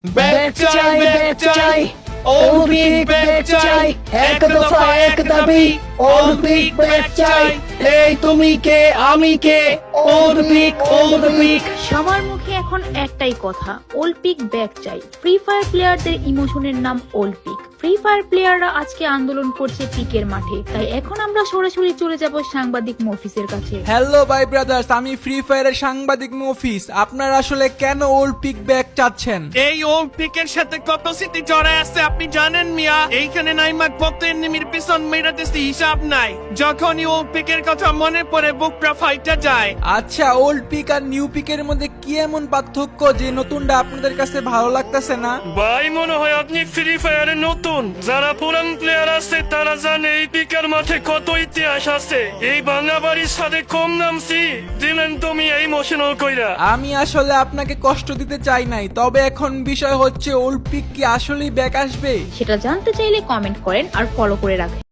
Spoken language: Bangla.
ব্যাগ চাই অলিম্পিক ব্যাগ চাই, এক দফা এক দাবি অলিম্পিক ব্যাগ চাই। এই তুমি কে আমি কে, অলিম্পিক। সবার মুখে এখন একটাই কথা, অলিম্পিক ব্যাগ চাই। ফ্রি ফায়ার প্লেয়ারদের ইমোশনের নাম অলিম্পিক। ফ্রি ফায়ার প্লেয়াররা আজকে আন্দোলন করছে পিকের মাঠে, তাই এখন আমরা সরাসরি চলে যাব সাংবাদিক মফিসের কাছে। হ্যালো ভাই ব্রাদার্স, আমি ফ্রি ফায়ারের সাংবাদিক মফিস। আপনারা আসলে কেন অলিম্পিক ব্যাগ চাচ্ছেন? এই অলিম্পিকের সাথে কত স্মৃতি জড়ায় আছে আপনি জানেন মিয়া? এইখানে নাইমাক ভক্ত এনিমির পিছন মেরাতেছি হিসাব নাই। যখনই অলিম্পিকের কথা মনে পড়ে বুকটা ফাইটা যায়। আচ্ছা, ওল্ড পিক আর নিউ পিকের মধ্যে কি এমন পার্থক্য যে নতুনটা আপনাদের কাছে ভালো লাগতেছে না? ভাই মনে হয় আপনি ফ্রি ফায়ারে নতুন। যারা পুরান প্লেয়ার আছে তারা জানে এই পিকের মাঠে কত ইতিহাস আছে। এই বাংলা বাড়ির সাথে কম নামছি দিলেন তুমি এই ইমোশনাল কইরা। আমি আসলে আপনাকে কষ্ট দিতে চাই নাই, তবে এখন বিষয় হচ্ছে অলিম্পিক কি আসলেই ব্যাক আসবে? সেটা জানতে চাইলে কমেন্ট করেন আর ফলো করে রাখেন।